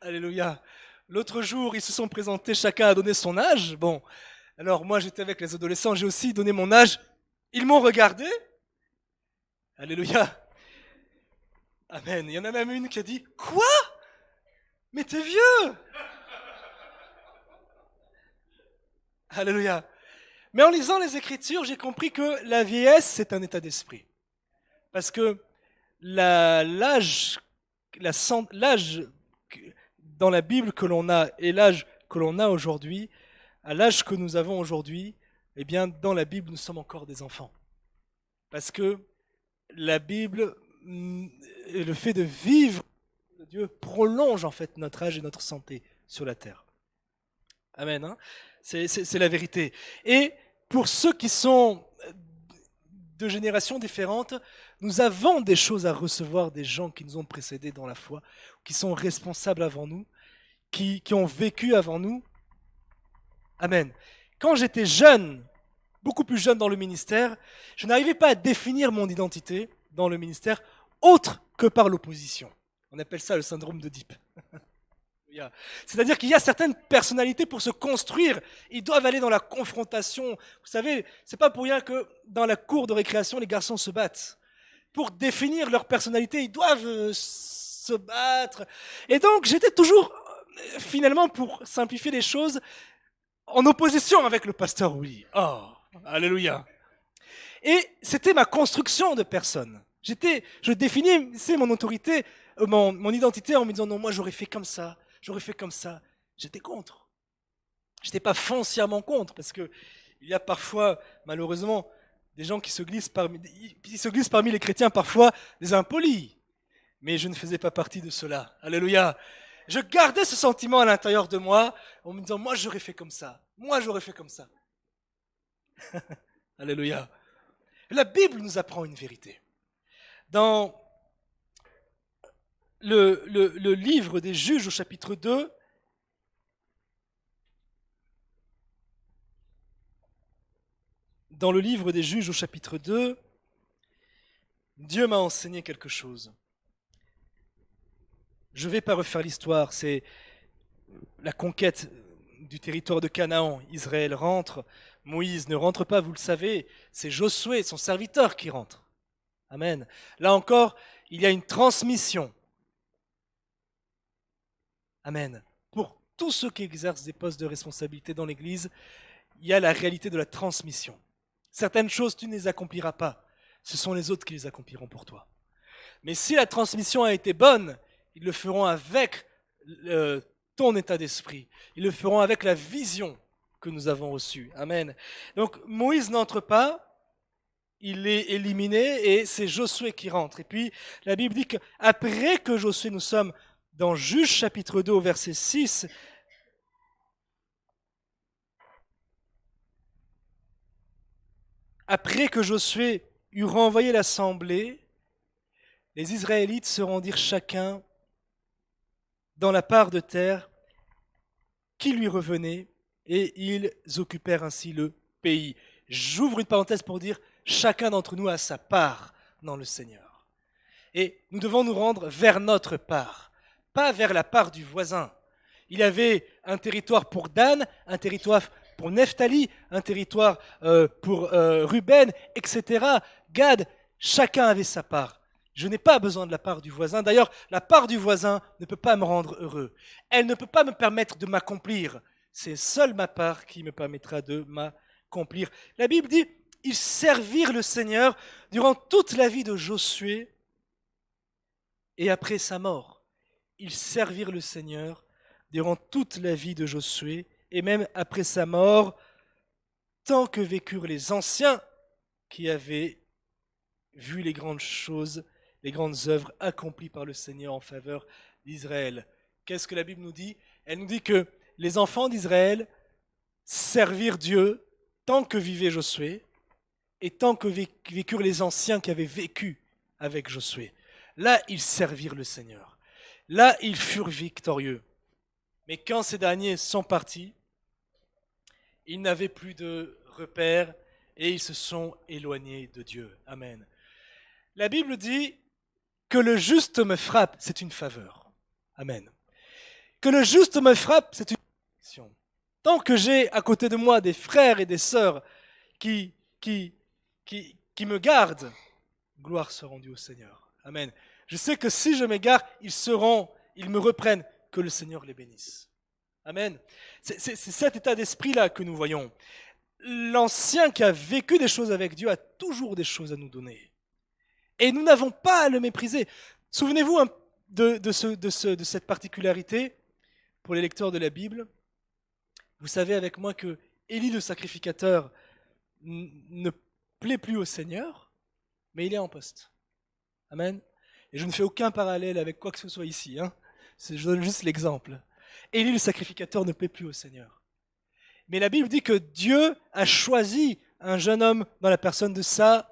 Alléluia. L'autre jour, ils se sont présentés, chacun a donné son âge. Bon, alors moi j'étais avec les adolescents, j'ai aussi donné mon âge. Ils m'ont regardé. Alléluia. Amen. Il y en a même une qui a dit, quoi ? Mais t'es vieux ! Alléluia. Mais en lisant les Écritures, j'ai compris que la vieillesse, c'est un état d'esprit. Parce que l'âge dans la Bible que l'on a et l'âge que l'on a aujourd'hui, à l'âge que nous avons aujourd'hui, eh bien, dans la Bible, nous sommes encore des enfants. Parce que la Bible, le fait de vivre de Dieu, prolonge en fait notre âge et notre santé sur la terre. Amen. Hein, c'est la vérité. Et pour ceux qui sont de générations différentes, nous avons des choses à recevoir des gens qui nous ont précédés dans la foi, qui sont responsables avant nous, qui ont vécu avant nous. Amen. Quand j'étais jeune, beaucoup plus jeune dans le ministère, je n'arrivais pas à définir mon identité dans le ministère autre que par l'opposition. On appelle ça le syndrome d'Oedipe. C'est-à-dire qu'il y a certaines personnalités pour se construire, ils doivent aller dans la confrontation. Vous savez, c'est pas pour rien que dans la cour de récréation, les garçons se battent. Pour définir leur personnalité, ils doivent se battre. Et donc, j'étais toujours, finalement, pour simplifier les choses, en opposition avec le pasteur Willy. Oh, alléluia. Et c'était ma construction de personne. Je définissais mon autorité, mon identité en me disant non, moi j'aurais fait comme ça. J'aurais fait comme ça. J'étais contre. Je n'étais pas foncièrement contre, parce qu'il y a parfois, malheureusement, des gens qui se glissent parmi les chrétiens, parfois des impolis. Mais je ne faisais pas partie de cela. Alléluia. Je gardais ce sentiment à l'intérieur de moi, en me disant, moi j'aurais fait comme ça. Moi j'aurais fait comme ça. Alléluia. La Bible nous apprend une vérité. Dans le livre des Juges au chapitre 2, dans le livre des Juges au chapitre 2, Dieu m'a enseigné quelque chose. Je ne vais pas refaire l'histoire, c'est la conquête du territoire de Canaan. Israël rentre, Moïse ne rentre pas, vous le savez, c'est Josué, son serviteur, qui rentre. Amen. Là encore, il y a une transmission. Amen. Pour tous ceux qui exercent des postes de responsabilité dans l'Église, il y a la réalité de la transmission. Certaines choses, tu ne les accompliras pas. Ce sont les autres qui les accompliront pour toi. Mais si la transmission a été bonne, ils le feront avec ton état d'esprit. Ils le feront avec la vision que nous avons reçue. Amen. Donc Moïse n'entre pas, il est éliminé et c'est Josué qui rentre. Et puis la Bible dit qu'après que Josué, nous sommes dans Juge chapitre 2 au verset 6, après que Josué eut renvoyé l'assemblée, les Israélites se rendirent chacun dans la part de terre qui lui revenait, et ils occupèrent ainsi le pays. J'ouvre une parenthèse pour dire, chacun d'entre nous a sa part dans le Seigneur. Et nous devons nous rendre vers notre part, pas vers la part du voisin. Il y avait un territoire pour Dan, un territoire pour Nephtali, un territoire pour Ruben, etc. Gad, chacun avait sa part. Je n'ai pas besoin de la part du voisin. D'ailleurs, la part du voisin ne peut pas me rendre heureux. Elle ne peut pas me permettre de m'accomplir. C'est seule ma part qui me permettra de m'accomplir. La Bible dit, ils servirent le Seigneur durant toute la vie de Josué et après sa mort. Ils servirent le Seigneur durant toute la vie de Josué et même après sa mort, tant que vécurent les anciens qui avaient vu les grandes choses, les grandes œuvres accomplies par le Seigneur en faveur d'Israël. Qu'est-ce que la Bible nous dit? Elle nous dit que les enfants d'Israël servirent Dieu tant que vivait Josué et tant que vécurent les anciens qui avaient vécu avec Josué. Là, ils servirent le Seigneur. Là, ils furent victorieux. Mais quand ces derniers sont partis, ils n'avaient plus de repères et ils se sont éloignés de Dieu. Amen. La Bible dit que le juste me frappe, c'est une faveur. Amen. Que le juste me frappe, c'est une bénédiction. Tant que j'ai à côté de moi des frères et des sœurs qui me gardent, gloire soit rendue au Seigneur. Amen. Je sais que si je m'égare, ils me reprennent. Que le Seigneur les bénisse. Amen. C'est cet état d'esprit-là que nous voyons. L'ancien qui a vécu des choses avec Dieu a toujours des choses à nous donner. Et nous n'avons pas à le mépriser. Souvenez-vous de cette particularité pour les lecteurs de la Bible. Vous savez avec moi que Élie le sacrificateur ne plaît plus au Seigneur, mais il est en poste. Amen. Et je ne fais aucun parallèle avec quoi que ce soit ici. Je donne juste l'exemple. Élie le sacrificateur ne plaît plus au Seigneur. Mais la Bible dit que Dieu a choisi un jeune homme dans la personne de Samuel.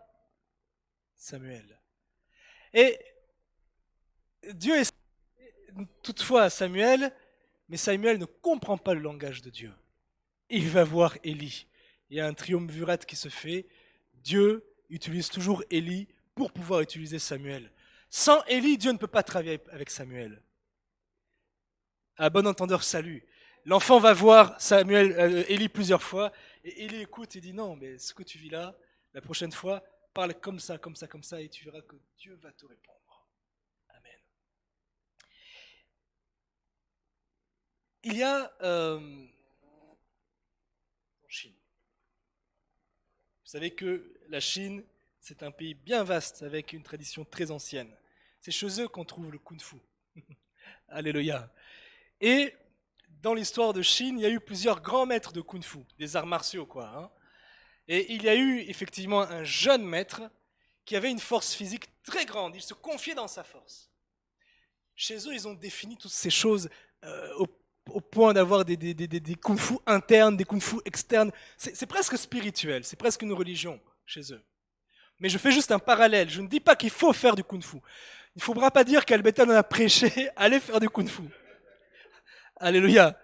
Et Dieu est toutefois Samuel, mais Samuel ne comprend pas le langage de Dieu. Il va voir Élie. Il y a un triumvirat qui se fait. Dieu utilise toujours Élie pour pouvoir utiliser Samuel. Sans Élie, Dieu ne peut pas travailler avec Samuel. À bon entendeur, salut. L'enfant va voir Élie plusieurs fois, et Élie écoute et dit non, mais ce que tu vis là, la prochaine fois, parle comme ça, comme ça, comme ça, et tu verras que Dieu va te répondre. Amen. Il y a en Chine. Vous savez que la Chine, c'est un pays bien vaste, avec une tradition très ancienne. C'est chez eux qu'on trouve le kung-fu. Alléluia. Et dans l'histoire de Chine, il y a eu plusieurs grands maîtres de kung-fu, des arts martiaux, quoi. Et il y a eu effectivement un jeune maître qui avait une force physique très grande. Il se confiait dans sa force. Chez eux, ils ont défini toutes ces choses au point d'avoir des kung-fu internes, des kung-fu externes. C'est presque spirituel, c'est presque une religion chez eux. Mais je fais juste un parallèle. Je ne dis pas qu'il faut faire du kung-fu. Il ne faudra pas dire qu'Albeta en a prêché, allez faire du kung-fu. Alléluia.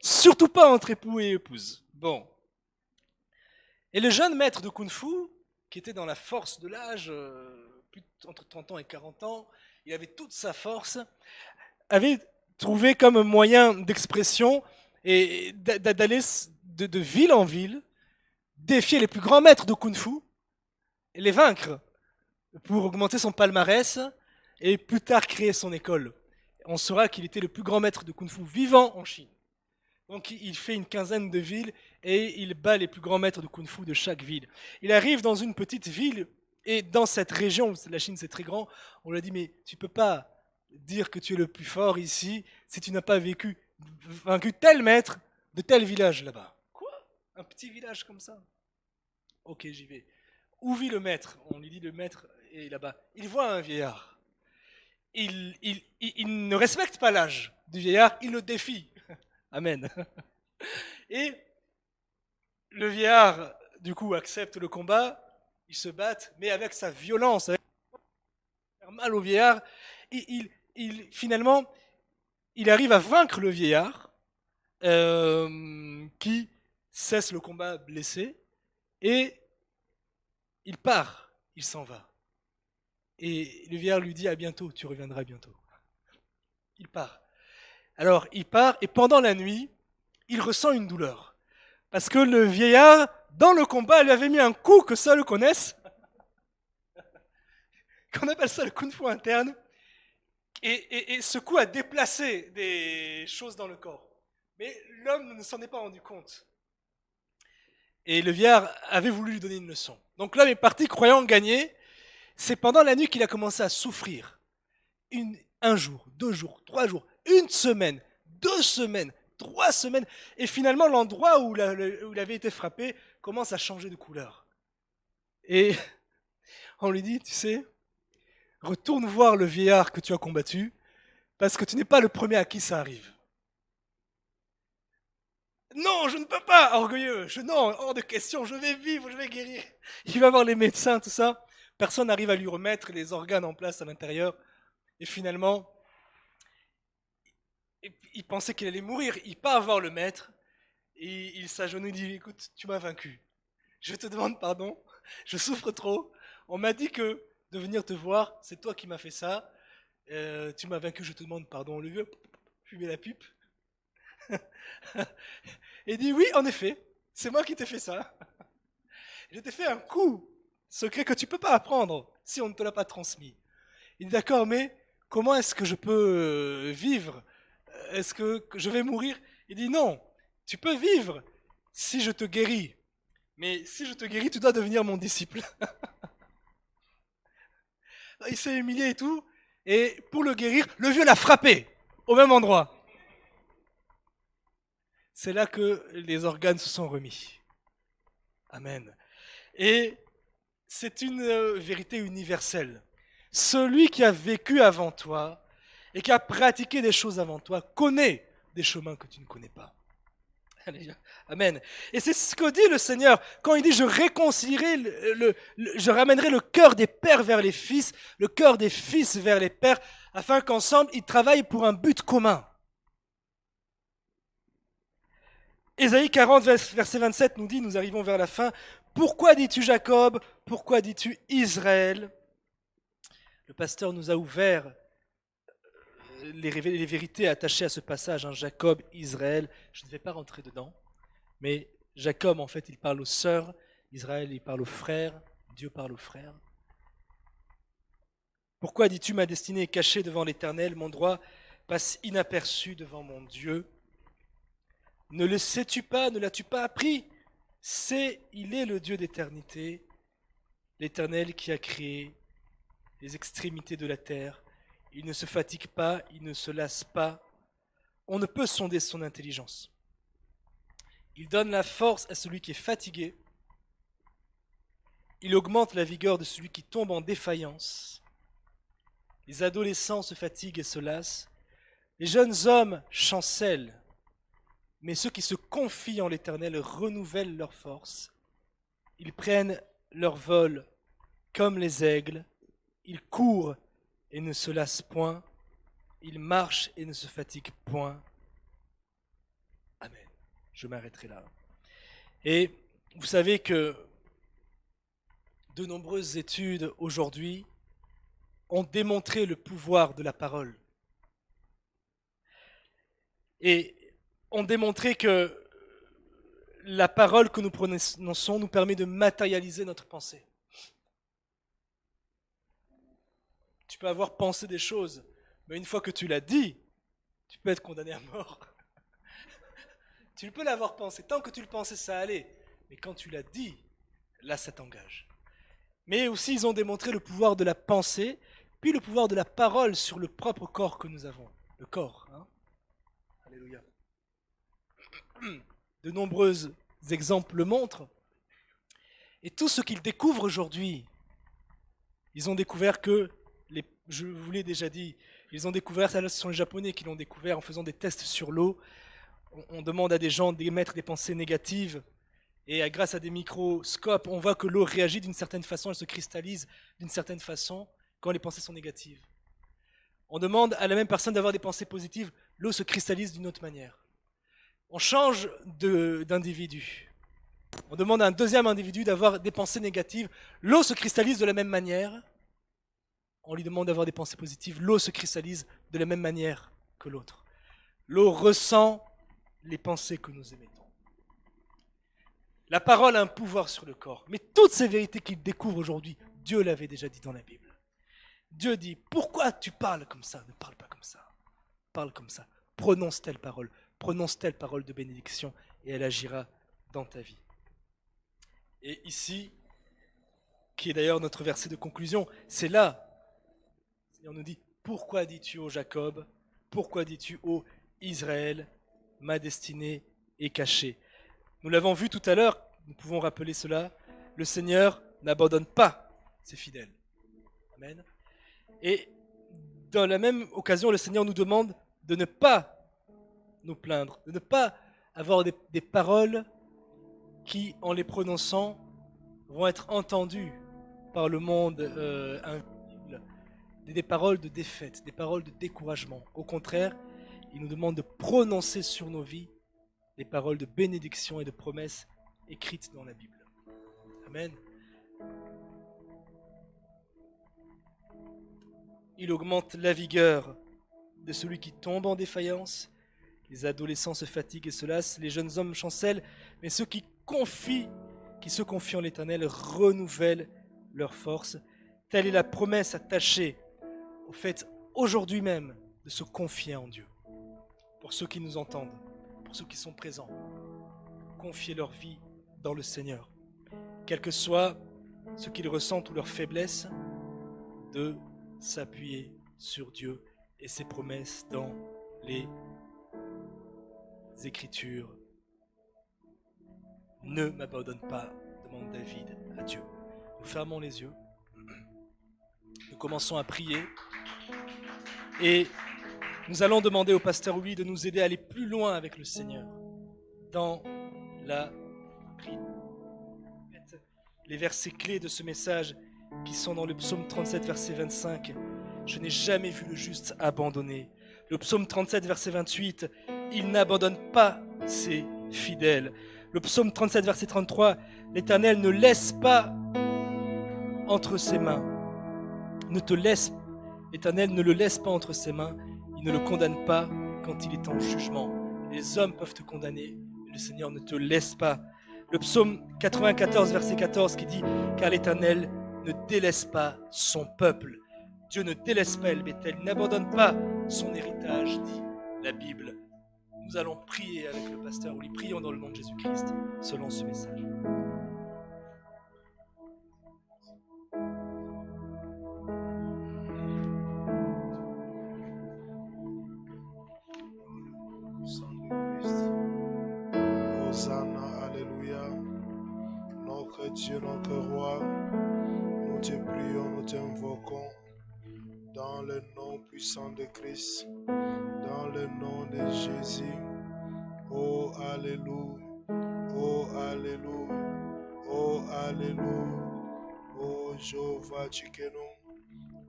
Surtout pas entre époux et épouse. Bon. Et le jeune maître de kung-fu, qui était dans la force de l'âge, entre 30 ans et 40 ans, il avait toute sa force, avait trouvé comme moyen d'expression et d'aller de ville en ville, défier les plus grands maîtres de Kung-Fu et les vaincre pour augmenter son palmarès et plus tard créer son école. On saura qu'il était le plus grand maître de Kung-Fu vivant en Chine. Donc il fait une quinzaine de villes et il bat les plus grands maîtres de Kung-Fu de chaque ville. Il arrive dans une petite ville et dans cette région, la Chine c'est très grand, on lui a dit mais tu peux pas dire que tu es le plus fort ici si tu n'as pas vaincu tel maître de tel village là-bas. Quoi? Un petit village comme ça? Ok, j'y vais. Où vit le maître? On lui dit le maître est là-bas. Il voit un vieillard. Il ne respecte pas l'âge du vieillard, il le défie. Amen. Et le vieillard, du coup, accepte le combat, ils se battent, mais avec sa violence, avec faire mal au vieillard, finalement, il arrive à vaincre le vieillard, qui cesse le combat blessé, et il part, il s'en va. Et le vieillard lui dit à bientôt, tu reviendras bientôt. Il part. Alors il part, et pendant la nuit, il ressent une douleur. Parce que le vieillard, dans le combat, lui avait mis un coup que seuls connaissent, qu'on appelle ça le kung-fu interne, et ce coup a déplacé des choses dans le corps. Mais l'homme ne s'en est pas rendu compte. Et le vieillard avait voulu lui donner une leçon. Donc l'homme est parti croyant gagner. C'est pendant la nuit qu'il a commencé à souffrir. Un jour, 2 jours, 3 jours, une semaine, 2 semaines, 3 semaines. Et finalement, l'endroit où il avait été frappé commence à changer de couleur. Et on lui dit, tu sais, retourne voir le vieillard que tu as combattu, parce que tu n'es pas le premier à qui ça arrive. Non, je ne peux pas, orgueilleux. Non, hors de question, je vais vivre, je vais guérir. Il va voir les médecins, tout ça. Personne n'arrive à lui remettre les organes en place à l'intérieur. Et finalement, il pensait qu'il allait mourir. Il part voir le maître et il s'agenouille et dit, écoute, tu m'as vaincu. Je te demande pardon, je souffre trop. On m'a dit que de venir te voir, c'est toi qui m'as fait ça. Tu m'as vaincu, je te demande pardon. On lui veut fumer la pipe. Et il dit, oui, en effet, c'est moi qui t'ai fait ça. Je t'ai fait un coup secret que tu ne peux pas apprendre si on ne te l'a pas transmis. Il dit, d'accord, mais comment est-ce que je peux vivre? Est-ce que je vais mourir? Il dit, non, tu peux vivre si je te guéris. Mais si je te guéris, tu dois devenir mon disciple. Il s'est humilié et tout. Et pour le guérir, le vieux l'a frappé au même endroit. C'est là que les organes se sont remis. Amen. Et c'est une vérité universelle. Celui qui a vécu avant toi et qui a pratiqué des choses avant toi connaît des chemins que tu ne connais pas. Amen. Et c'est ce que dit le Seigneur quand il dit je réconcilierai, je ramènerai le cœur des pères vers les fils, le cœur des fils vers les pères, afin qu'ensemble ils travaillent pour un but commun. Ésaïe 40, verset 27 nous dit, nous arrivons vers la fin, pourquoi dis-tu Jacob? Pourquoi dis-tu Israël? Le pasteur nous a ouvert les vérités attachées à ce passage, hein, Jacob, Israël. Je ne vais pas rentrer dedans, mais Jacob, en fait, il parle aux sœurs, Israël, il parle aux frères, Dieu parle aux frères. Pourquoi dis-tu ma destinée est cachée devant l'Éternel, mon droit passe inaperçu devant mon Dieu? Ne le sais-tu pas, ne l'as-tu pas appris? Il est le Dieu d'éternité, l'Éternel qui a créé les extrémités de la terre. Il ne se fatigue pas, il ne se lasse pas. On ne peut sonder son intelligence. Il donne la force à celui qui est fatigué. Il augmente la vigueur de celui qui tombe en défaillance. Les adolescents se fatiguent et se lassent. Les jeunes hommes chancellent. Mais ceux qui se confient en l'Éternel renouvellent leur force. Ils prennent leur vol comme les aigles. Ils courent et ne se lassent point. Ils marchent et ne se fatiguent point. Amen. Je m'arrêterai là. Et vous savez que de nombreuses études aujourd'hui ont démontré le pouvoir de la parole. Et ont démontré que la parole que nous prononçons nous permet de matérialiser notre pensée. Tu peux avoir pensé des choses, mais une fois que tu l'as dit, tu peux être condamné à mort. Tu peux l'avoir pensé. Tant que tu le pensais, ça allait. Mais quand tu l'as dit, là, ça t'engage. Mais aussi, ils ont démontré le pouvoir de la pensée, puis le pouvoir de la parole sur le propre corps que nous avons. Le corps. Hein. Alléluia. De nombreux exemples le montrent. Et tout ce qu'ils découvrent aujourd'hui, ils ont découvert que, je vous l'ai déjà dit, ils ont découvert, ce sont les Japonais qui l'ont découvert en faisant des tests sur l'eau. On demande à des gens d'émettre des pensées négatives et grâce à des microscopes, on voit que l'eau réagit d'une certaine façon, elle se cristallise d'une certaine façon quand les pensées sont négatives. On demande à la même personne d'avoir des pensées positives, l'eau se cristallise d'une autre manière. On change d'individu. On demande à un deuxième individu d'avoir des pensées négatives, l'eau se cristallise de la même manière. On lui demande d'avoir des pensées positives, l'eau se cristallise de la même manière que l'autre. L'eau ressent les pensées que nous émettons. La parole a un pouvoir sur le corps, mais toutes ces vérités qu'il découvre aujourd'hui, Dieu l'avait déjà dit dans la Bible. Dieu dit, pourquoi tu parles comme ça? Ne parle pas comme ça. Parle comme ça. Prononce telle parole de bénédiction et elle agira dans ta vie. Et ici, qui est d'ailleurs notre verset de conclusion, c'est là, le Seigneur nous dit, pourquoi dis-tu ô Jacob, pourquoi dis-tu ô Israël, ma destinée est cachée. Nous l'avons vu tout à l'heure, nous pouvons rappeler cela, le Seigneur n'abandonne pas ses fidèles. Amen. Et dans la même occasion, le Seigneur nous demande de ne pas nous plaindre, de ne pas avoir des paroles qui, en les prononçant, vont être entendues par le monde invisible, des paroles de défaite, des paroles de découragement. Au contraire, il nous demande de prononcer sur nos vies des paroles de bénédiction et de promesses écrites dans la Bible. Amen. Il augmente la vigueur de celui qui tombe en défaillance. Les adolescents se fatiguent et se lassent, les jeunes hommes chancellent, mais ceux qui se confient en l'Éternel renouvellent leur force. Telle est la promesse attachée au fait aujourd'hui même de se confier en Dieu. Pour ceux qui nous entendent, pour ceux qui sont présents, confier leur vie dans le Seigneur. Quel que soit ce qu'ils ressentent ou leur faiblesse, de s'appuyer sur Dieu et ses promesses dans les Écritures. Ne m'abandonne pas, demande David à Dieu. Nous fermons les yeux. Nous commençons à prier. Et nous allons demander au pasteur Louis de nous aider à aller plus loin avec le Seigneur dans la prière. Les versets clés de ce message qui sont dans le psaume 37, verset 25. Je n'ai jamais vu le juste abandonné. Le psaume 37, verset 28. Il n'abandonne pas ses fidèles. Le psaume 37, verset 33. L'Éternel ne laisse pas entre ses mains. L'Éternel ne le laisse pas entre ses mains. Il ne le condamne pas quand il est en jugement. Les hommes peuvent te condamner, mais le Seigneur ne te laisse pas. Le psaume 94, verset 14 qui dit « Car l'Éternel ne délaisse pas son peuple. » Dieu ne délaisse pas El Bethel, n'abandonne pas son héritage, dit la Bible. Nous allons prier avec le pasteur, ou prions dans le nom de Jésus-Christ, selon ce message. Hosanna, alléluia. Notre Dieu, notre roi, nous te prions, nous t'invoquons dans le nom puissant de Christ, dans le nom de Jésus. Oh, alléluia, oh, alléluia, oh, alléluia. Oh, Jéhovah Tchikeno,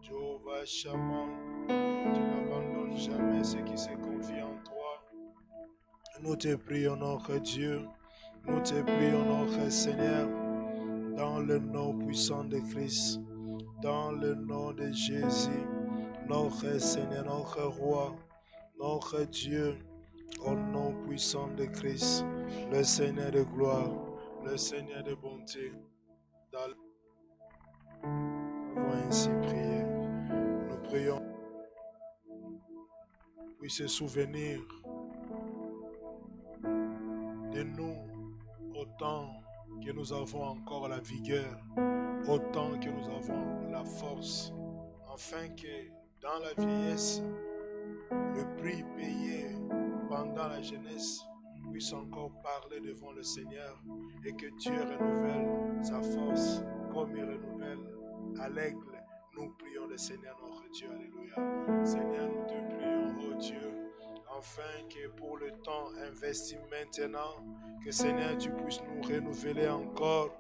Jéhovah Shaman, tu n'abandonnes jamais ceux qui se confient en toi. Nous te prions, notre Dieu, nous te prions, notre Seigneur, dans le nom puissant de Christ, dans le nom de Jésus, notre Seigneur, notre Roi, notre Dieu. Au nom puissant de Christ, le Seigneur de gloire, le Seigneur de bonté, nous avons ainsi prié. Nous prions, puisse se souvenir de nous autant que nous avons encore la vigueur, autant que nous avons la force, afin que dans la vieillesse, le prix payé pendant la jeunesse puisse encore parler devant le Seigneur et que Dieu renouvelle sa force comme il renouvelle à l'aigle. Nous prions le Seigneur notre Dieu. Alléluia. Seigneur, nous te prions, oh Dieu, afin que pour le temps investi maintenant, que Seigneur, tu puisses nous renouveler encore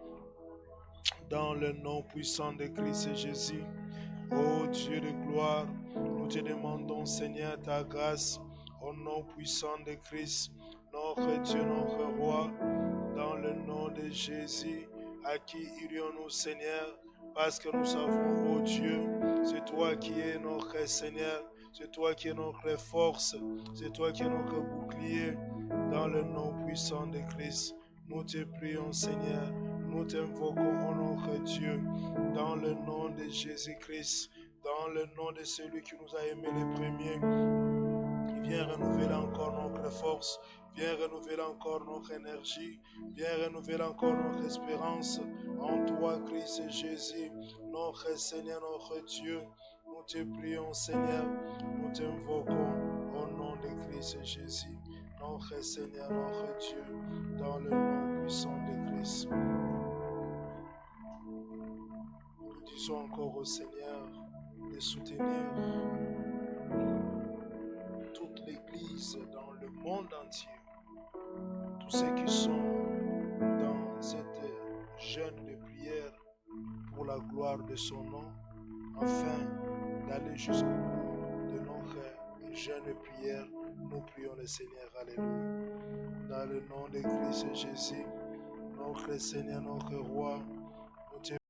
dans le nom puissant de Christ Jésus. Ô Dieu de gloire, nous te demandons, Seigneur, ta grâce, au nom puissant de Christ, notre Dieu, notre roi, dans le nom de Jésus, à qui irions-nous, Seigneur, parce que nous savons, ô Dieu, c'est toi qui es notre Seigneur, c'est toi qui es notre force, c'est toi qui es notre bouclier, dans le nom puissant de Christ. Nous te prions, Seigneur, nous t'invoquons, ô notre Dieu, dans le nom de Jésus-Christ, dans le nom de celui qui nous a aimés les premiers. Viens renouveler encore notre force, viens renouveler encore notre énergie, viens renouveler encore notre espérance en toi, Christ Jésus, notre Seigneur, notre Dieu. Nous te prions, Seigneur, nous t'invoquons au nom de Christ Jésus, notre Seigneur, notre Dieu, dans le nom puissant de Christ. Nous disons encore au Seigneur de soutenir toute l'Église dans le monde entier, tous ceux qui sont dans cette jeûne de prière pour la gloire de son nom, afin d'aller jusqu'au bout de notre jeûne de prière. Nous prions le Seigneur. Alléluia. Dans le nom de Christ Jésus, notre Seigneur, notre Roi,